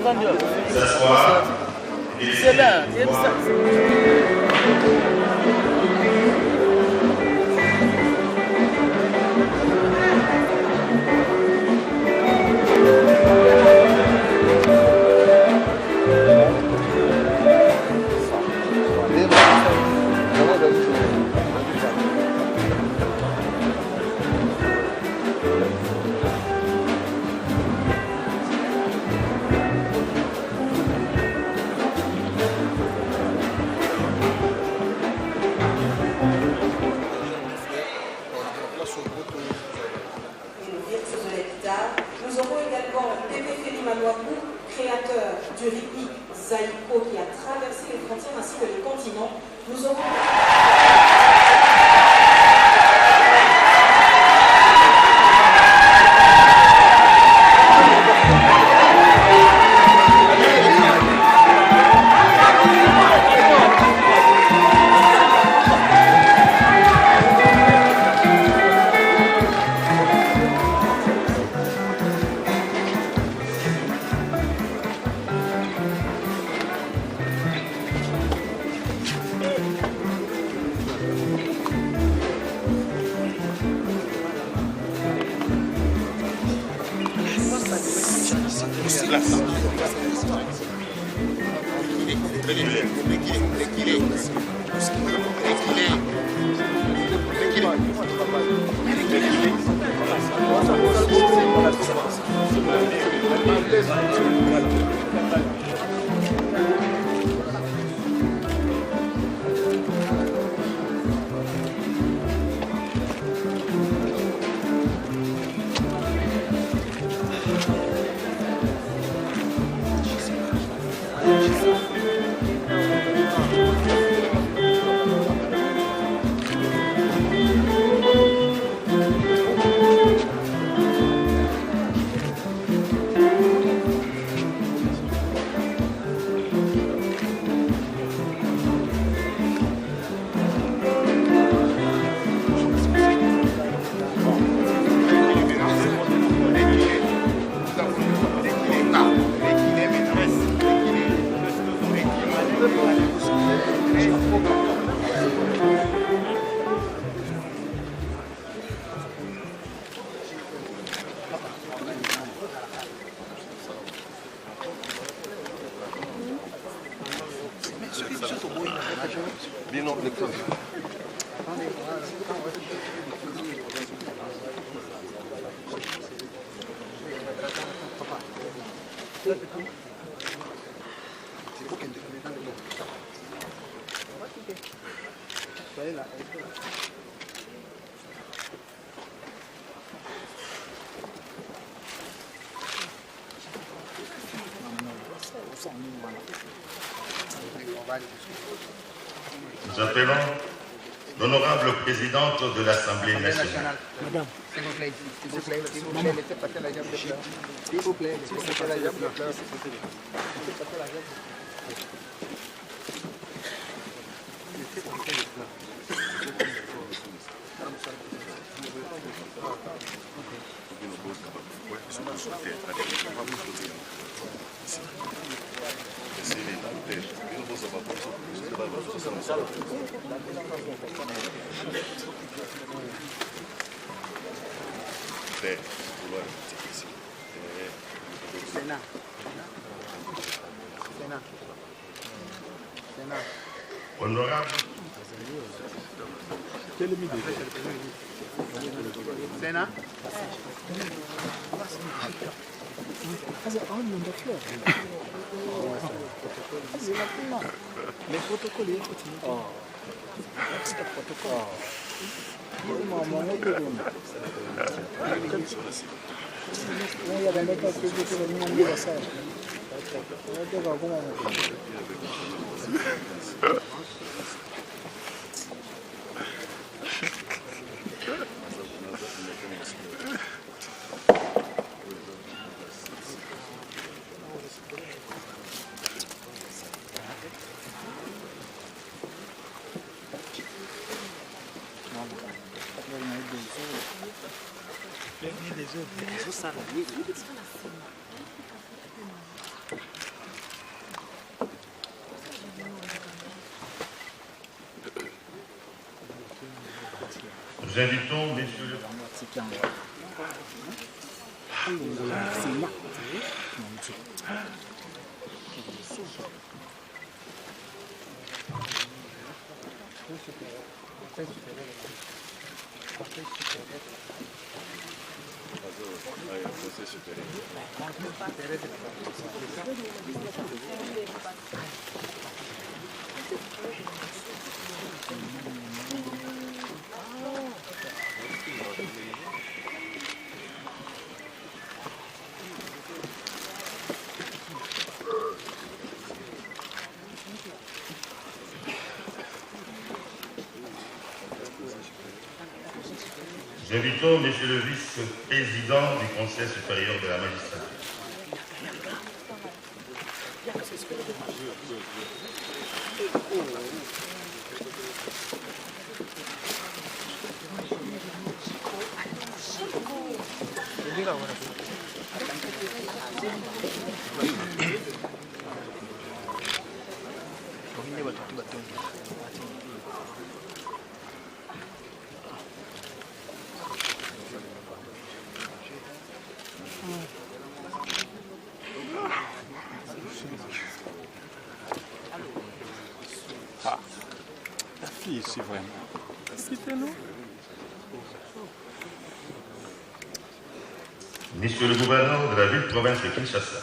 s'asseoir. C'est là. Nous aurons également Pépé Felimanouakou, créateur du Ripi Zaïko qui a traversé les frontières ainsi que les continents. Nous aurons... Nous appelons l'honorable présidente de l'Assemblée nationale. Madame, s'il vous plaît, laissez passer la jambe de fleurs. S'il vous plaît, laissez passer la jambe de fleurs. Laissez passer la jambe de fleurs. Honorable. Sénat. Les protocoles, il faut c'est un protocole. Nous invitons, messieurs le... Nous invitons, monsieur le vice-président du Conseil supérieur de la magistrature. Ah, la fille ici vraiment. Citez-nous. Monsieur le gouverneur de la ville-province de Kinshasa.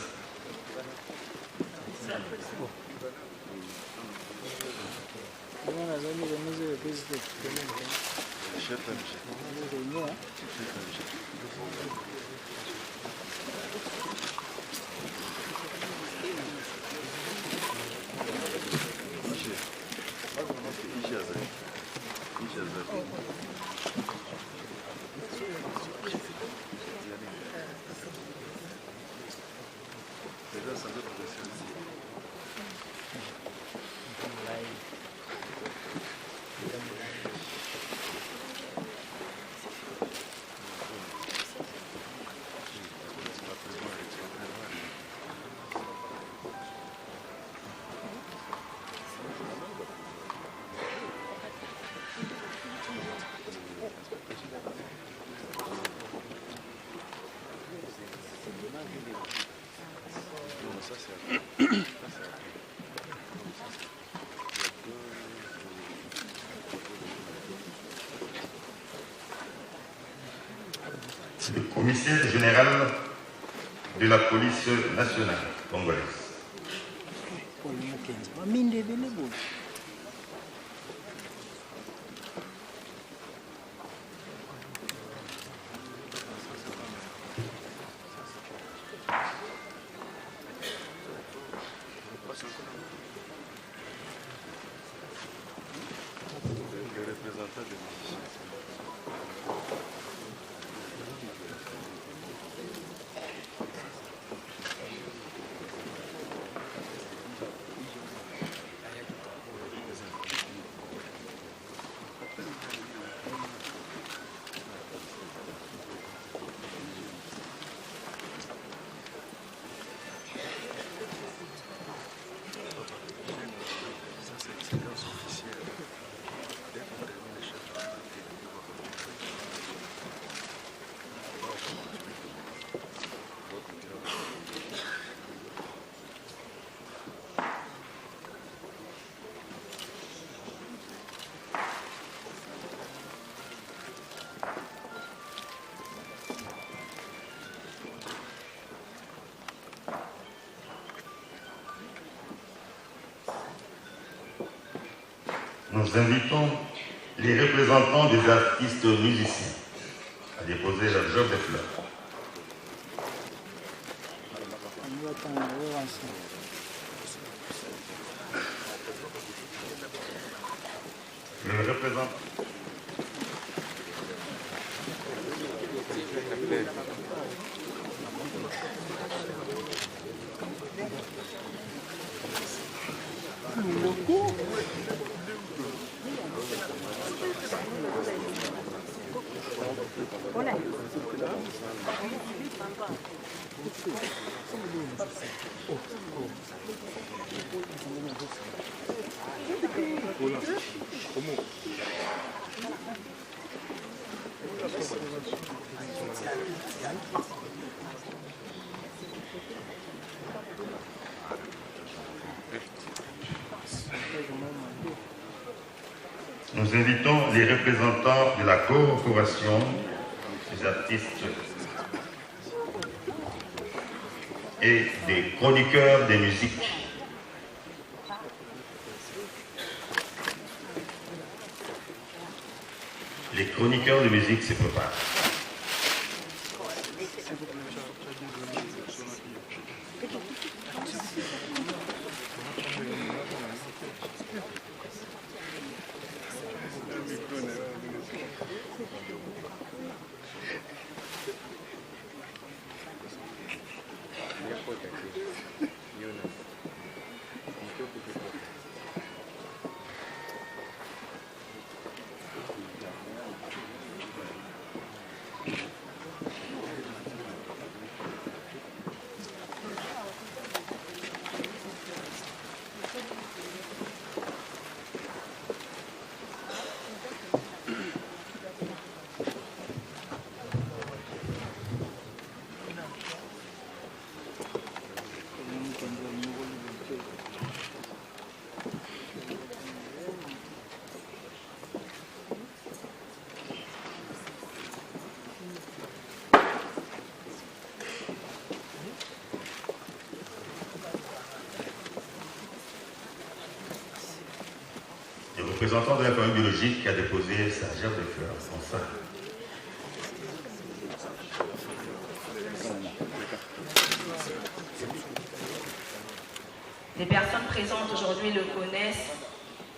Le commissaire général de la police nationale congolaise. Nous invitons les représentants des artistes musiciens à déposer leur job de fleurs. Le représentant. Nous invitons les représentants de la corporation des artistes et des chroniqueurs des musiques. Les chroniqueurs de musique se préparent. Le représentant de la famille biologique a déposé sa gerbe de fleurs, son sac. Les personnes présentes aujourd'hui le connaissent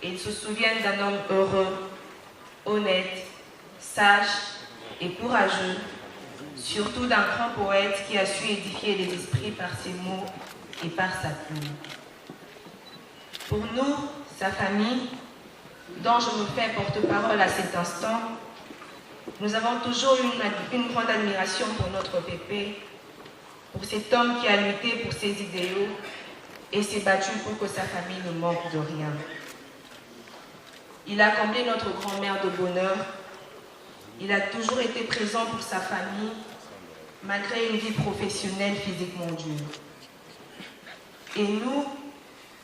et ils se souviennent d'un homme heureux, honnête, sage et courageux, surtout d'un grand poète qui a su édifier les esprits par ses mots et par sa plume. Pour nous, sa famille, dont je me fais porte-parole à cet instant, nous avons toujours une grande admiration pour notre Pépé, pour cet homme qui a lutté pour ses idéaux et s'est battu pour que sa famille ne manque de rien. Il a comblé notre grand-mère de bonheur. Il a toujours été présent pour sa famille, malgré une vie professionnelle physiquement dure. Et nous,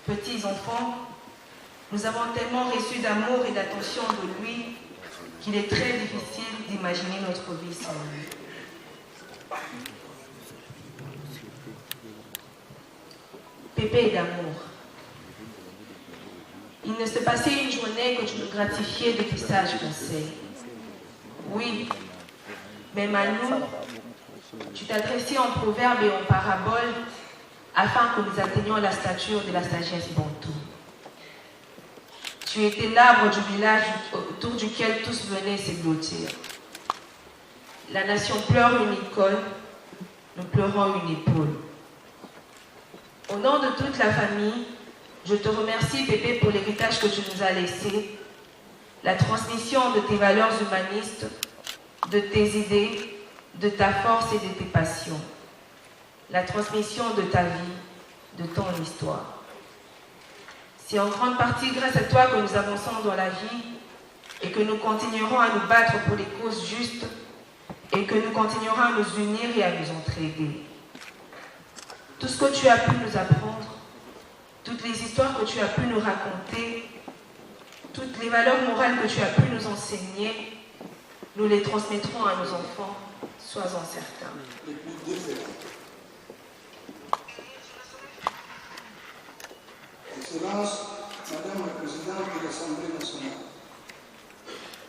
petits enfants, nous avons tellement reçu d'amour et d'attention de lui qu'il est très difficile d'imaginer notre vie sans lui. Pépé est d'amour. Il ne s'est passé une journée que tu nous gratifiais de tes sages conseils. Oui, même à nous, tu t'adressais en proverbes et en paraboles afin que nous atteignions la stature de la sagesse bantou. Tu étais l'arbre du village autour duquel tous venaient s'ébloutir. La nation pleure une icône, nous pleurons une épaule. Au nom de toute la famille, je te remercie, Pépé, pour l'héritage que tu nous as laissé, la transmission de tes valeurs humanistes, de tes idées, de ta force et de tes passions, la transmission de ta vie, de ton histoire. C'est en grande partie grâce à toi que nous avançons dans la vie et que nous continuerons à nous battre pour les causes justes et que nous continuerons à nous unir et à nous entraider. Tout ce que tu as pu nous apprendre, toutes les histoires que tu as pu nous raconter, toutes les valeurs morales que tu as pu nous enseigner, nous les transmettrons à nos enfants, sois-en certains. Excellence, Madame la Présidente de l'Assemblée nationale,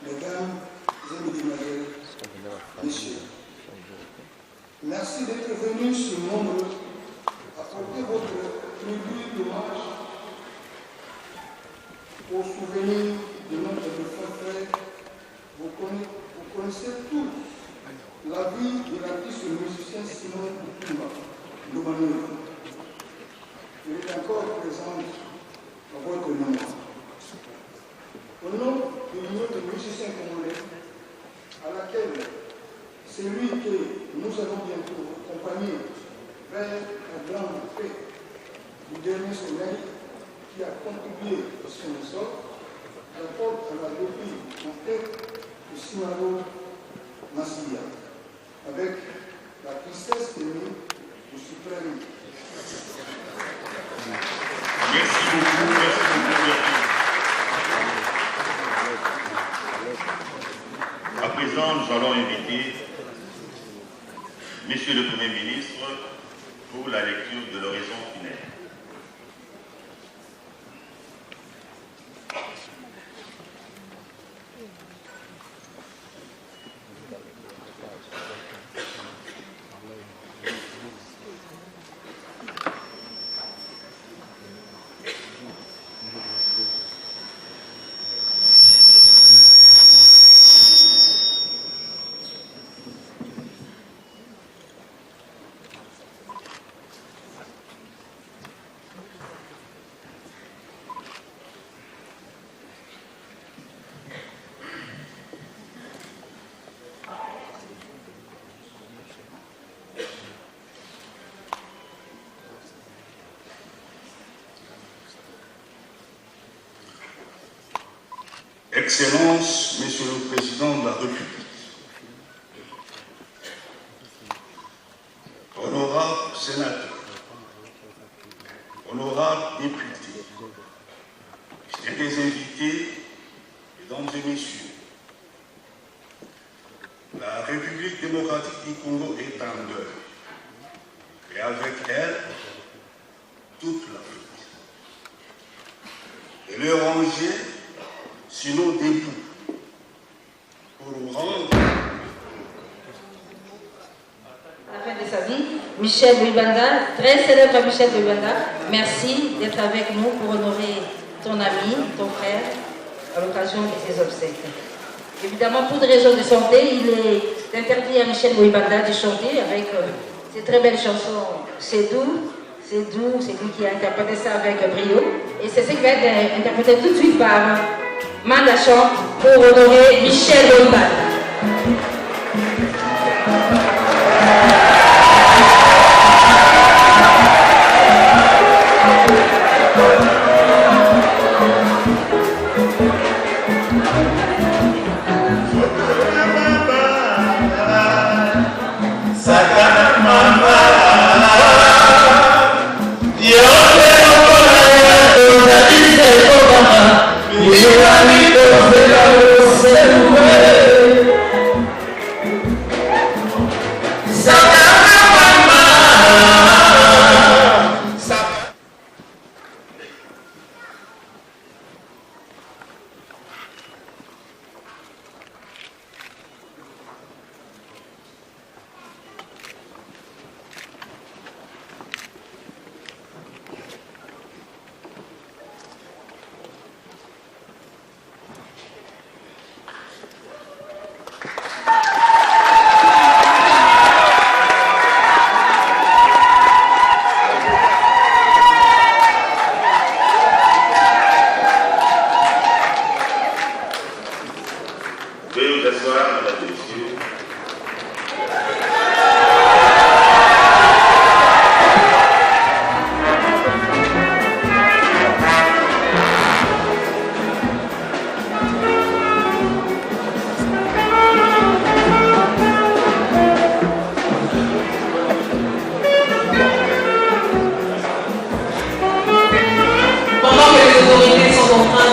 Mesdames et Mesdemoiselles, Messieurs, merci d'être venus si nombreux apporter votre tribut d'hommage au souvenir de notre défunt frère. Vous connaissez tous la vie de l'artiste musicien Simon Kutumba, Loumanoui. Il est encore présent à votre mémoire. Au nom de l'Union des musiciens congolais, à laquelle c'est lui que nous allons bientôt accompagner vers la grande paix du dernier soleil qui a contribué à son essor, rapporte à la lobby en tête de Simaro Massilia, avec La tristesse de nous, je suis prêt. Merci beaucoup, merci. À présent, nous allons inviter Monsieur le Premier ministre pour la lecture de l'oraison funèbre. Excellence, Monsieur le Président de la République, honorables sénateurs, honorables députés, chers invités, mesdames et messieurs, la République démocratique du Congo est en deuil, et avec elle, toute l'Afrique. Et le ranger, sinon debout, pour rendre à la fin de sa vie, Michel Louis-Banda, très célèbre Michel Louis-Banda, merci d'être avec nous pour honorer ton ami, ton frère, à l'occasion de ses obsèques. Évidemment, pour des raisons de santé, il est interdit à Michel Louis-Banda de chanter avec ces très belles chansons. C'est doux, c'est lui qui a interprété ça avec brio. Et c'est ce qui va être interprété tout de suite par Manda chante pour honorer Michel Louis-Banda.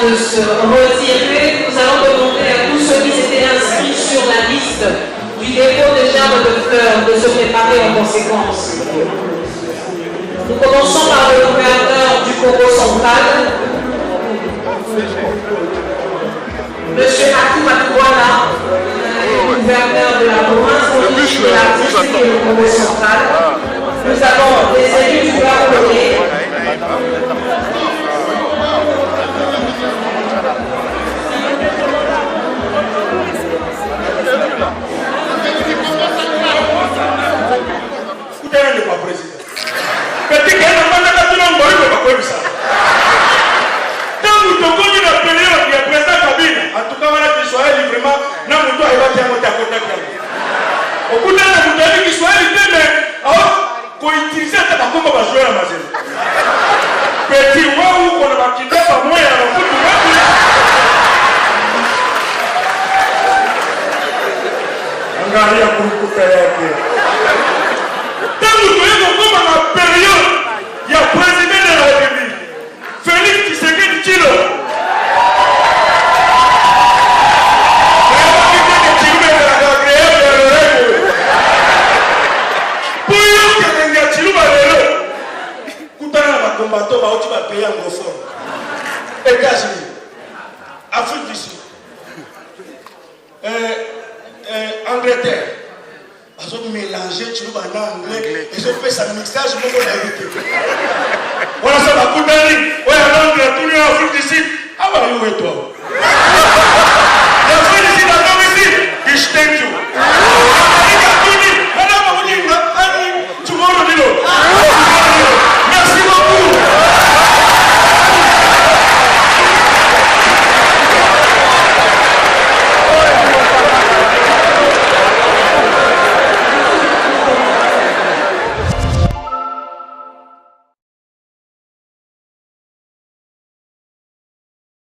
De se retirer, nous allons demander à tous ceux qui s'étaient inscrits sur la liste du dépôt de germes de fleurs de se préparer en conséquence. Nous commençons par le gouverneur du Congo central, M. Akou Matouana, gouverneur de la province de l'artistique et du Congo central. Nous avons des élus du Gabonais. Angalia kurukuta yake. nous devons comme à la période, il y a le président de la République, Félix Tshisekedi Tshilo. Combattant va au pays anglophone, États-Unis, Afrique du Sud, Angleterre. Ils ont mélangé tu vois en anglais, ils ont fait sa mixage pour qu'on évite. Voilà ça va coûter. Ouais, Londres, tout le Afrique du Sud. How are you et toi? L'Afrique du Sud a comme ici. Je thank you.